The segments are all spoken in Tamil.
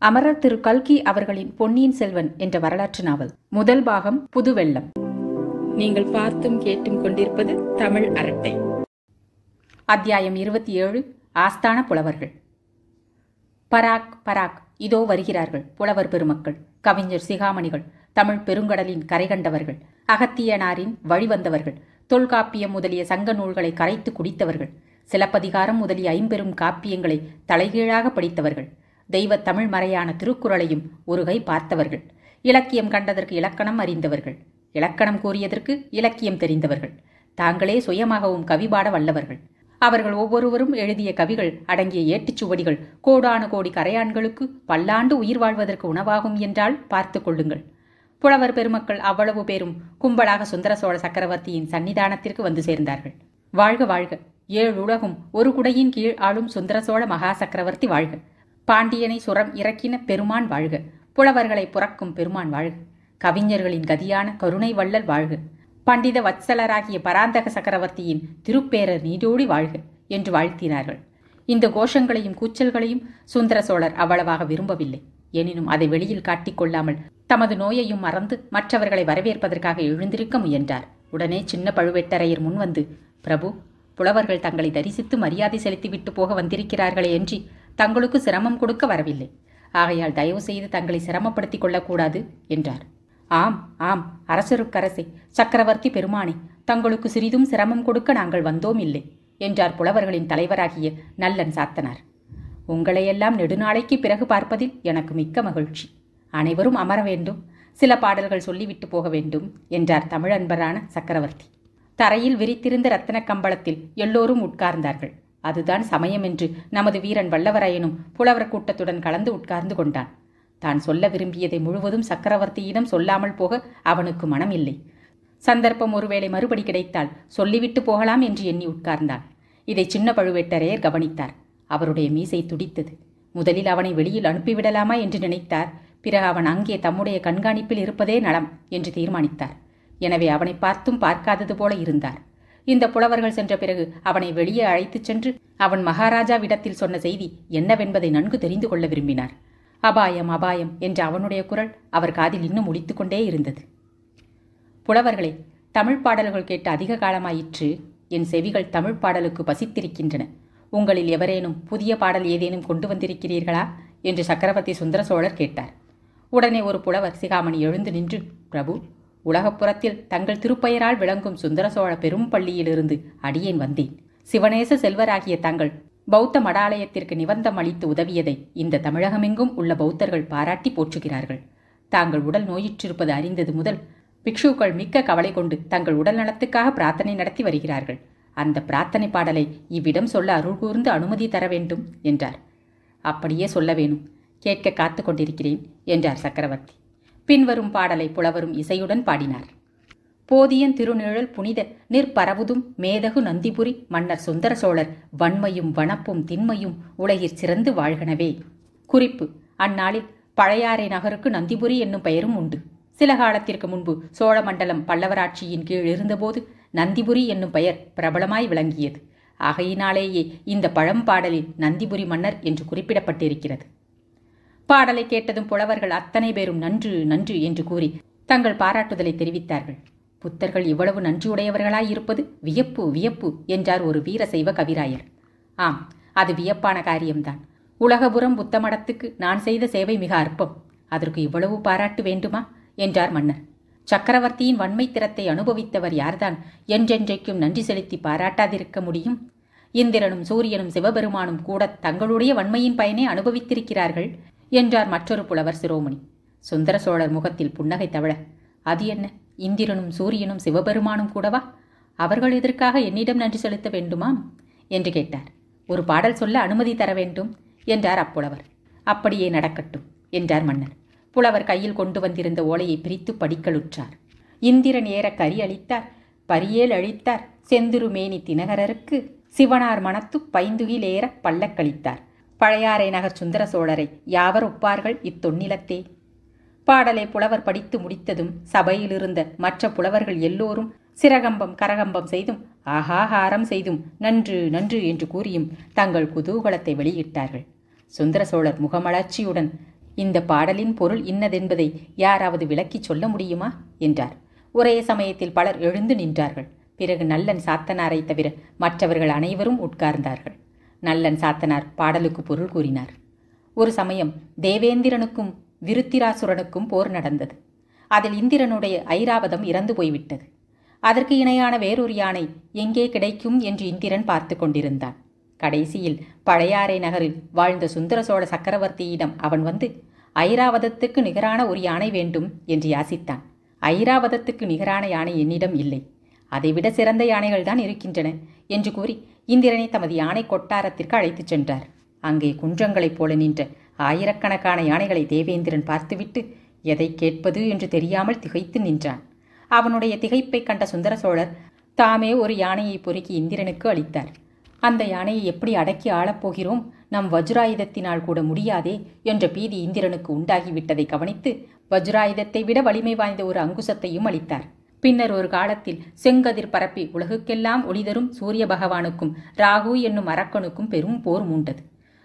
அமரர் திரு கல்கி அவர்களின் பொன்னியின் செல்வன் என்ற வரலாற்று நாவல். முதல் பாகம் புதுவெள்ளம். நீங்கள் பார்த்தும் கேட்டும் கொண்டிருப்பது தமிழ் அரட்டை. அத்தியாயம் 27. ஆஸ்தான புலவர்கள். பராக் பராக், இதோ வருகிறார்கள் புலவர் பெருமக்கள், கவிஞர் சிகாமணிகள், தமிழ் பெருங்கடலின் கரை கண்டவர்கள், அகத்தியனாரின் வழிவந்தவர்கள், தொல்காப்பியம் முதலிய சங்க நூல்களை கரைத்து குடித்தவர்கள், சிலப்பதிகாரம் முதலிய ஐம்பெரும் காப்பியங்களை தலைகீழாக படித்தவர்கள், தெய்வ தமிழ் மறையான திருக்குறளையும் ஒரு கை பார்த்தவர்கள், இலக்கியம் கண்டதற்கு இலக்கணம் அறிந்தவர்கள், இலக்கணம் கூறியதற்கு இலக்கியம் தெரிந்தவர்கள், தாங்களே சுயமாகவும் கவிபாட வல்லவர்கள். அவர்கள் ஒவ்வொருவரும் எழுதிய கவிகள் அடங்கிய ஏட்டுச்சுவடிகள் கோடான கோடி கரையான்களுக்கு பல்லாண்டு உயிர் வாழ்வதற்கு உணவாகும் என்றால் பார்த்து கொள்ளுங்கள். புலவர் பெருமக்கள் அவ்வளவு பேரும் கும்பலாக சுந்தர சோழ சக்கரவர்த்தியின் சன்னிதானத்திற்கு வந்து சேர்ந்தார்கள். வாழ்க வாழ்க, 7 உலகும் ஒரு குடையின் கீழ் ஆளும் சுந்தர சோழ மகா சக்கரவர்த்தி வாழ்க, பாண்டியனை சுரம் இறக்கின பெருமான் வாழ்க, புலவர்களை புறக்கும் பெருமான் வாழ்க, கவிஞர்களின் கதியான கருணை வள்ளல் வாழ்க, பண்டித வத்சலராகிய பராந்தக சக்கரவர்த்தியின் திருப்பேரர் நீடோடி வாழ்க என்று வாழ்த்தினார்கள். இந்த கோஷங்களையும் கூச்சல்களையும் சுந்தர சோழர் அவ்வளவாக விரும்பவில்லை. எனினும் அதை வெளியில் காட்டிக்கொள்ளாமல் தமது நோயையும் மறந்து மற்றவர்களை வரவேற்பதற்காக எழுந்திருக்க முயன்றார். உடனே சின்ன பழுவேட்டரையர் முன்வந்து, பிரபு, புலவர்கள் தங்களை தரிசித்து மரியாதை செலுத்திவிட்டு போக வந்திருக்கிறார்களே என்று தங்களுக்கு சிரமம் கொடுக்க வரவில்லை. ஆகையால் தயவு செய்து தங்களை சிரமப்படுத்திக் கொள்ளக்கூடாது என்றார். ஆம் ஆம், அரசருக்கரசே, சக்கரவர்த்தி பெருமானே, தங்களுக்கு சிறிதும் சிரமம் கொடுக்க நாங்கள் வந்தோம் இல்லை என்றார் புலவர்களின் தலைவராகிய நல்லன் சாத்தனார். உங்களையெல்லாம் நெடுநாளைக்கு பிறகு பார்ப்பதில் எனக்கு மிக்க மகிழ்ச்சி. அனைவரும் அமர வேண்டும், சில பாடல்கள் சொல்லிவிட்டு போக வேண்டும் என்றார் தமிழன்பரான சக்கரவர்த்தி. தரையில் விரித்திருந்த இரத்தன கம்பளத்தில் எல்லோரும் உட்கார்ந்தார்கள். அதுதான் சமயம் என்று நமது வீரன் வல்லவரையனும் புலவர் கூட்டத்துடன் கலந்து உட்கார்ந்து கொண்டான். தான் சொல்ல விரும்பியதை முழுவதும் சக்கரவர்த்தியிடம் சொல்லாமல் போக அவனுக்கு மனம் இல்லை. சந்தர்ப்பம் ஒருவேளை மறுபடி கிடைத்தால் சொல்லிவிட்டு போகலாம் என்று எண்ணி உட்கார்ந்தான். இதை சின்ன பழுவேட்டரையர் கவனித்தார். அவருடைய மீசை துடித்தது. முதலில் அவனை வெளியில் அனுப்பிவிடலாமா என்று நினைத்தார். பிறகு அவன் அங்கே தம்முடைய கண்காணிப்பில் இருப்பதே நலம் என்று தீர்மானித்தார். எனவே அவனை பார்த்தும் பார்க்காதது போல இருந்தார். இந்த புலவர்கள் சென்ற பிறகு அவனை வெளியே அழைத்துச் சென்று அவன் மகாராஜாவிடத்தில் சொன்ன செய்தி என்னவென்பதை நன்கு தெரிந்து கொள்ள விரும்பினார். அபாயம் அபாயம் என்ற அவனுடைய குரல் அவர் காதில் இன்னும் ஒலித்துக் கொண்டே இருந்தது. புலவர்களே, தமிழ் பாடல்கள் கேட்டு அதிக காலமாயிற்று. என் செவிகள் தமிழ் பாடலுக்கு பசித்திருக்கின்றன. உங்களில் எவரேனும் புதிய பாடல் ஏதேனும் கொண்டு வந்திருக்கிறீர்களா என்று சக்கரவர்த்தி சுந்தர சோழர் கேட்டார். உடனே ஒரு புலவர் சிகாமணி எழுந்து நின்று, பிரபு, உலகப்புறத்தில் தங்கள் திருப்பெயரால் விளங்கும் சுந்தர சோழ பெரும் பள்ளியிலிருந்து அடியேன் வந்தேன். சிவநேச செல்வராகிய தாங்கள் பௌத்த மடாலயத்திற்கு நிபந்தம் அளித்து உதவியதை இந்த தமிழகமெங்கும் உள்ள பௌத்தர்கள் பாராட்டி போற்றுகிறார்கள். தாங்கள் உடல் நோயிற்றிருப்பது அறிந்தது முதல் பிக்ஷுக்கள் மிக்க கவலை கொண்டு தங்கள் உடல் நலத்துக்காக பிரார்த்தனை நடத்தி வருகிறார்கள். அந்த பிரார்த்தனை பாடலை இவ்விடம் சொல்ல அருள் கூர்ந்து அனுமதி தர வேண்டும் என்றார். அப்படியே சொல்ல வேணும், கேட்க காத்து கொண்டிருக்கிறேன் என்றார் சக்கரவர்த்தி. பின்வரும் பாடலை புலவரும் இசையுடன் பாடினார். போதியன் திருநிழல் புனித நிற்பரவுதும் மேதகு நந்திபுரி மன்னர் சுந்தர சோழர் வன்மையும் வனப்பும் திண்மையும் உலகிற் சிறந்து வாழ்கனவே. குறிப்பு: அந்நாளில் பழையாறை நகருக்கு நந்திபுரி என்னும் பெயரும் உண்டு. சில காலத்திற்கு முன்பு சோழ மண்டலம் பல்லவராட்சியின் கீழ் இருந்தபோது நந்திபுரி என்னும் பெயர் பிரபலமாய் விளங்கியது. ஆகையினாலேயே இந்த பழம்பாடலில் நந்திபுரி மன்னர் என்று குறிப்பிடப்பட்டிருக்கிறது. பாடலை கேட்டதும் புலவர்கள் அத்தனை பேரும் நன்று நன்று என்று கூறி தங்கள் பாராட்டுதலை தெரிவித்தார்கள். புத்தர்கள் இவ்வளவு நன்றியுடையவர்களாய் இருப்பது வியப்பு வியப்பு என்றார் ஒரு வீரசைவ கவிராயர். ஆம், அது வியப்பான காரியம்தான். உலகபுரம் புத்த மடத்துக்கு நான் செய்த சேவை மிக அற்பம். அதற்கு இவ்வளவு பாராட்டு வேண்டுமா என்றார் மன்னர். சக்கரவர்த்தியின் வன்மை திறத்தை அனுபவித்தவர் யார்தான் என்றென்றைக்கும் நன்றி செலுத்தி பாராட்டாதிருக்க முடியும்? இந்திரனும் சூரியனும் சிவபெருமானும் கூட தங்களுடைய வன்மையின் பயனை அனுபவித்திருக்கிறார்கள் என்றார் மற்றொரு புலவர் சிரோமணி. சுந்தர சோழர் முகத்தில் புன்னகை தவழ, அது என்ன, இந்திரனும் சூரியனும் சிவபெருமானும் கூடவா? அவர்கள் எதற்காக என்னிடம் நன்றி செலுத்த வேண்டுமாம் என்று கேட்டார். ஒரு பாடல் சொல்ல அனுமதி தர வேண்டும் என்றார் அப்புலவர். அப்படியே நடக்கட்டும் என்றார் மன்னர். புலவர் கையில் கொண்டு வந்திருந்த ஓலையை பிரித்து படிக்கலுற்றார். இந்திரன் ஏற கரி அளித்தார், பரியேல் அழித்தார், செந்துருமேனி தினகரருக்கு சிவனார் மனத்து பைந்துகில் ஏற பல்லக்களித்தார், பழையாறை நகர் சுந்தர சோழரை யாவர் ஒப்பார்கள் இத்தொன்னிலத்தே. பாடலை புலவர் படித்து முடித்ததும் சபையிலிருந்த மற்ற புலவர்கள் எல்லோரும் சிரகம்பம் கரகம்பம் செய்தும் ஆகாகாரம் செய்தும் நன்று நன்று என்று கூறியும் தங்கள் குதூகலத்தை வெளியிட்டார்கள். சுந்தர சோழர் முகமலர்ச்சியுடன், இந்த பாடலின் பொருள் இன்னதென்பதை யாராவது விளக்கிச் சொல்ல முடியுமா என்றார். ஒரே சமயத்தில் பலர் எழுந்து நின்றார்கள். பிறகு நல்லன் சாத்தனாரை தவிர மற்றவர்கள் அனைவரும் உட்கார்ந்தார்கள். நல்லன் சாத்தனார் பாடலுக்கு பொருள் கூறினார். ஒரு சமயம் தேவேந்திரனுக்கும் விருத்திராசுரனுக்கும் போர் நடந்தது. அதில் இந்திரனுடைய ஐராவதம் இறந்து போய்விட்டது. அதற்கு இணையான வேறொரு யானை எங்கே கிடைக்கும் என்று இந்திரன் பார்த்து கொண்டிருந்தான். கடைசியில் பழையாறை நகரில் வாழ்ந்த சுந்தர சோழ சக்கரவர்த்தியிடம் அவன் வந்து ஐராவதத்துக்கு நிகரான ஒரு யானை வேண்டும் என்று யாசித்தான். ஐராவதத்துக்கு நிகரான யானை என்னிடம் இல்லை, அதைவிட சிறந்த யானைகள்தான் இருக்கின்றன என்று கூறி இந்திரனை தமது யானை கொட்டாரத்திற்கு அழைத்துச் சென்றார். அங்கே குன்றங்களைப் போல நின்ற ஆயிரக்கணக்கான யானைகளை தேவேந்திரன் பார்த்துவிட்டு எதை கேட்பது என்று தெரியாமல் திகைத்து நின்றான். அவனுடைய திகைப்பை கண்ட சுந்தர சோழர் தாமே ஒரு யானையை பொறுக்கி இந்திரனுக்கு அளித்தார். அந்த யானையை எப்படி அடக்கி ஆளப்போகிறோம், நம் வஜ்ராயுதத்தினால் கூட முடியாதே என்ற பீதி இந்திரனுக்கு உண்டாகிவிட்டதை கவனித்து வஜ்ராயுதத்தை விட வலிமை வாய்ந்த ஒரு அங்குசத்தையும் அளித்தார். பின்னர் ஒரு காலத்தில் செங்கதிர் பரப்பி உலகுக்கெல்லாம் ஒளிதரும் சூரிய பகவானுக்கும் ராகு என்னும் அரக்கனுக்கும் பெரும் போர் மூண்டது.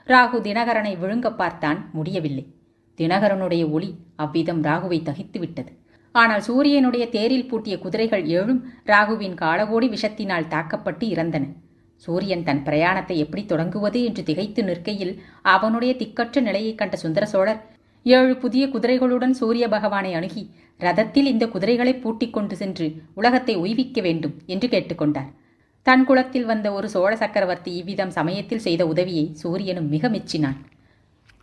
ராகு தினகரனை விழுங்க பார்த்தான், முடியவில்லை. தினகரனுடைய ஒளி அவ்விதம் ராகுவை தகித்து விட்டது. ஆனால் சூரியனுடைய தேரில் பூட்டிய குதிரைகள் 7 ராகுவின் காலகோடி விஷத்தினால் தாக்கப்பட்டு இறந்தன. சூரியன் தன் பிரயாணத்தை எப்படி தொடங்குவது என்று திகைத்து நிற்கையில் அவனுடைய திக்கற்ற நிலையைக் கண்ட சுந்தர சோழர் 7 புதிய குதிரைகளுடன் சூரிய பகவானை அணுகி ரதத்தில் இந்த குதிரைகளை பூட்டிக் கொண்டு சென்று உலகத்தை உய்விக்க வேண்டும் என்று கேட்டுக்கொண்டார். தன் குலத்தில் வந்த ஒரு சோழ சக்கரவர்த்தி இவ்விதம் சமயத்தில் செய்த உதவியை சூரியனும் மிக மெச்சினான்.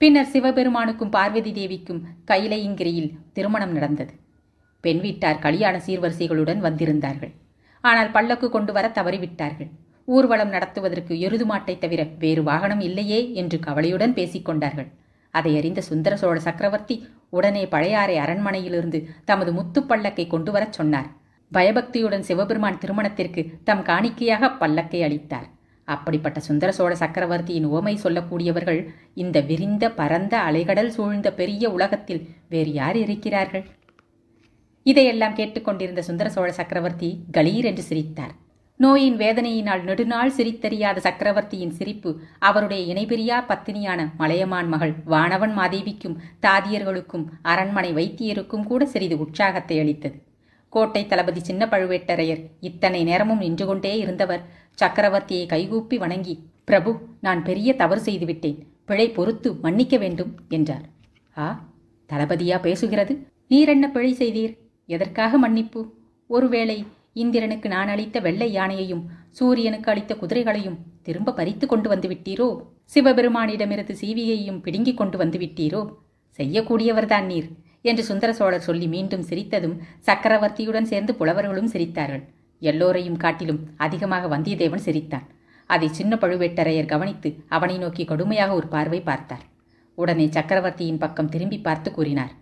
பின்னர் சிவபெருமானுக்கும் பார்வதி தேவிக்கும் கைலையிங்கிரியில் திருமணம் நடந்தது. பெண் வீட்டார் கல்யாண சீர்வரிசைகளுடன் வந்திருந்தார்கள். ஆனால் பல்லக்கு கொண்டு வர தவறிவிட்டார்கள். ஊர்வலம் நடத்துவதற்கு எருது மாட்டை தவிர வேறு வாகனம் இல்லையே என்று கவலையுடன் பேசிக்கொண்டார்கள். அதை அறிந்த சுந்தர சோழ சக்கரவர்த்தி உடனே பழையாறை அரண்மனையிலிருந்து தமது முத்து பல்லக்கை கொண்டு வரச் சொன்னார். பயபக்தியுடன் சிவபெருமான் திருமணத்திற்கு தம் காணிக்கையாக பல்லக்கை அளித்தார். அப்படிப்பட்ட சுந்தர சோழ சக்கரவர்த்தியின் உவமை சொல்லக்கூடியவர்கள் இந்த விரிந்த பரந்த அலைகடல் சூழ்ந்த பெரிய உலகத்தில் வேறு யார் இருக்கிறார்கள்? இதையெல்லாம் கேட்டுக்கொண்டிருந்த சுந்தர சோழ சக்கரவர்த்தி கலீர் என்று சிரித்தார். நோயின் வேதனையினால் நெடுநாள் சிரித்தறியாத சக்கரவர்த்தியின் சிரிப்பு அவருடைய இணைபிரியா பத்தினியான மலையமான் மகள் வானவன் மாதேவிக்கும் தாதியர்களுக்கும் அரண்மனை வைத்தியருக்கும் கூட சிறிது உற்சாகத்தை அளித்தது. கோட்டை தளபதி சின்ன பழுவேட்டரையர் இத்தனை நேரமும் நின்று கொண்டே இருந்தவர் சக்கரவர்த்தியை கைகூப்பி வணங்கி, பிரபு, நான் பெரிய தவறு செய்துவிட்டேன், பிழை பொறுத்து மன்னிக்க வேண்டும் என்றார். ஆ, தளபதியா பேசுகிறது? நீர் என்ன பிழை செய்தீர்? எதற்காக மன்னிப்பு? ஒருவேளை இந்திரனுக்கு நான் அளித்த வெள்ளை யானையையும் சூரியனுக்கு அளித்த குதிரைகளையும் திரும்ப பறித்து கொண்டு வந்து விட்டீரோ? சிவபெருமானிடமிருந்து சீவியையும் பிடுங்கிக் கொண்டு வந்து விட்டீரோ? செய்யக்கூடியவர்தான் நீர் என்று சுந்தர சோழர் சொல்லி மீண்டும் சிரித்ததும் சக்கரவர்த்தியுடன் சேர்ந்து புலவர்களும் சிரித்தார்கள். எல்லோரையும் காட்டிலும் அதிகமாக வந்தியத்தேவன் சிரித்தான். அதை சின்ன பழுவேட்டரையர் கவனித்து அவனை நோக்கி கடுமையாக ஒரு பார்வை பார்த்தார். உடனே சக்கரவர்த்தியின் பக்கம் திரும்பி பார்த்து கூறினார்,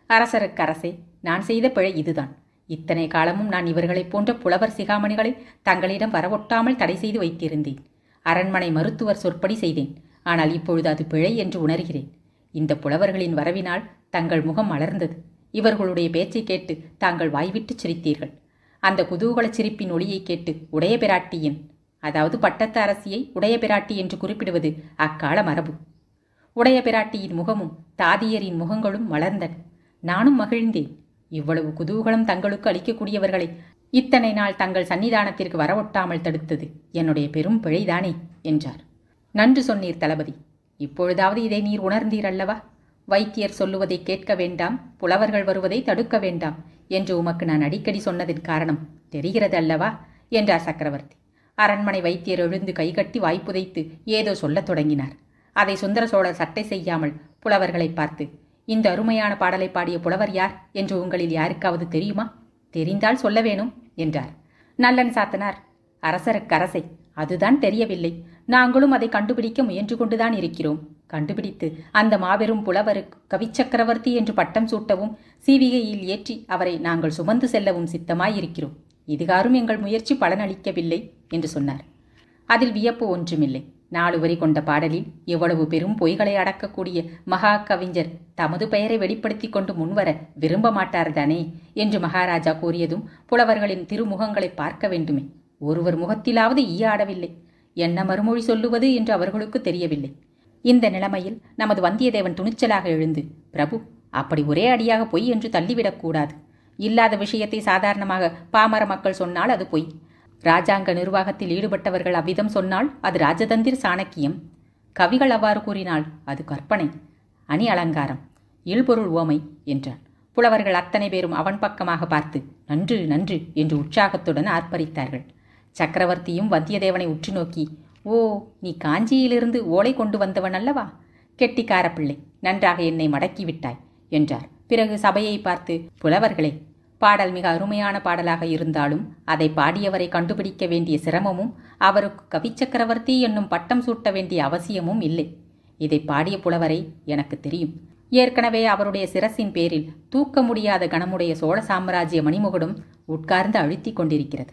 அரசருக்கு அரசே, நான் செய்த பிழை இதுதான். இத்தனை காலமும் நான் இவர்களைப் போன்ற புலவர் சிகாமணிகளை தங்களிடம் வரவொட்டாமல் தடை செய்து வைத்திருந்தேன். அரண்மனை மருத்துவர் சொற்படி செய்தேன். ஆனால் இப்பொழுது அது பிழை என்று உணர்கிறேன். இந்த புலவர்களின் வரவினால் தங்கள் முகம் மலர்ந்தது. இவர்களுடைய பேச்சை கேட்டு தாங்கள் வாய்விட்டு சிரித்தீர்கள். அந்த குதூகலச் சிரிப்பின் ஒளியை கேட்டு உடைய பிராட்டியின், அதாவது பட்டத்து அரசியை உடைய பிராட்டி என்று குறிப்பிடுவது அக்கால மரபு. உடைய பிராட்டியின் முகமும் தாதியரின் முகங்களும் மலர்ந்தன. நானும் மகிழ்ந்தேன். இவ்வளவு குதூகலம் தங்களுக்கு அளிக்கக்கூடியவர்களை இத்தனை நாள் தங்கள் சன்னிதானத்திற்கு வரவொட்டாமல் தடுத்தது என்னுடைய பெரும் பிழைதானே என்றார். நன்று சொன்னீர் தளபதி. இப்பொழுதாவது இதை நீர் உணர்ந்தீர் அல்லவா? வைத்தியர் சொல்லுவதை கேட்க வேண்டாம், புலவர்கள் வருவதை தடுக்க வேண்டாம் என்று உமக்கு நான் அடிக்கடி சொன்னதின் காரணம் தெரிகிறது அல்லவா என்றார் சக்கரவர்த்தி. அரண்மனை வைத்தியர் எழுந்து கைகட்டி வாய்ப்புதைத்து ஏதோ சொல்லத் தொடங்கினார். அதை சுந்தர சோழர் சட்டை செய்யாமல் புலவர்களை பார்த்து, இந்த அருமையான பாடலை பாடிய புலவர் யார் என்று உங்களில் யாருக்காவது தெரியுமா? தெரிந்தால் சொல்ல வேணும் என்றார். நல்லன் சாத்தனார், அரசருக்கரசை, அதுதான் தெரியவில்லை. நாங்களும் அதை கண்டுபிடிக்க முயன்று கொண்டுதான் இருக்கிறோம். கண்டுபிடித்து அந்த மாபெரும் புலவருக்கு கவிச்சக்கரவர்த்தி என்று பட்டம் சூட்டவும் சீவிகையில் ஏற்றி அவரை நாங்கள் சுமந்து செல்லவும் சித்தமாயிருக்கிறோம். இதுகாரும் எங்கள் முயற்சி பலனளிக்கவில்லை என்று சொன்னார். அதில் வியப்பு ஒன்றுமில்லை. 4 வரி கொண்ட பாடலில் எவ்வளவு பெரும் பொய்களை அடக்கக்கூடிய மகா கவிஞர் தமது பெயரை வெளிப்படுத்தி கொண்டு முன்வர விரும்ப மாட்டார்தானே என்று மகாராஜா கூறியதும் புலவர்களின் திருமுகங்களை பார்க்க வேண்டுமே. ஒருவர் முகத்திலாவது ஈயாடவில்லை. என்ன மறுமொழி சொல்லுவது என்று அவர்களுக்கு தெரியவில்லை. இந்த நிலைமையில் நமது வந்தியத்தேவன் துணிச்சலாக எழுந்து, பிரபு, அப்படி ஒரே அடியாக பொய் என்று தள்ளிவிடக்கூடாது. இல்லாத விஷயத்தை சாதாரணமாக பாமர மக்கள் சொன்னால் அது பொய். இராஜாங்க நிர்வாகத்தில் ஈடுபட்டவர்கள் அவ்விதம் சொன்னால் அது ராஜதந்திர சாணக்கியம். கவிகள் அவ்வாறு கூறினால் அது கற்பனை, அணி அலங்காரம், இல்பொருள் உவமை என்றான். புலவர்கள் அத்தனை பேரும் அவன் பக்கமாக பார்த்து நன்று நன்று என்று உற்சாகத்துடன் ஆர்ப்பரித்தார்கள். சக்கரவர்த்தியும் வந்தியத்தேவனை உற்று நோக்கி, ஓ, நீ காஞ்சியிலிருந்து ஓலை கொண்டு வந்தவன் அல்லவா? கெட்டிக்கார பிள்ளை, நன்றாக என்னை மடக்கிவிட்டாய் என்றார். பிறகு சபையை பார்த்து, புலவர்களே, பாடல் மிக அருமையான பாடலாக இருந்தாலும் அதை பாடியவரை கண்டுபிடிக்க வேண்டிய சிரமமும் அவருக்கு கவிச்சக்கரவர்த்தி என்னும் பட்டம் சூட்ட வேண்டிய அவசியமும் இல்லை. இதை பாடிய புலவரை எனக்கு தெரியும். ஏற்கனவே அவருடைய சிரசின் பேரில் தூக்க முடியாத கணமுடைய சோழ சாம்ராஜ்ய மணிமுகடும் உட்கார்ந்து அழுத்தி கொண்டிருக்கிறது.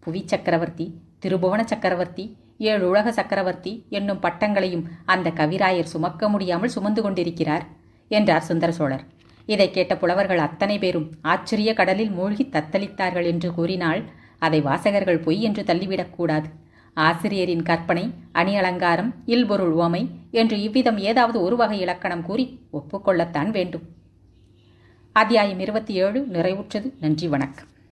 புவி சக்கரவர்த்தி, திருபுவன சக்கரவர்த்தி, 7 உலக சக்கரவர்த்தி என்னும் பட்டங்களையும் அந்த கவிராயர் சுமக்க முடியாமல் சுமந்து கொண்டிருக்கிறார் என்றார் சுந்தர சோழர். இதை கேட்ட புலவர்கள் அத்தனை பேரும் ஆச்சரிய கடலில் மூழ்கி தத்தளித்தார்கள் என்று கூறினால் அதை வாசகர்கள் பொய் என்று தள்ளிவிடக்கூடாது. ஆசிரியரின் கற்பனை, அணி அலங்காரம், இல்பொருள் உவமை என்று இவ்விதம் ஏதாவது ஒரு வகை இலக்கணம் கூறி ஒப்புக்கொள்ளத்தான் வேண்டும். அத்தியாயம் 27 நிறைவுற்றது. நன்றி, வணக்கம்.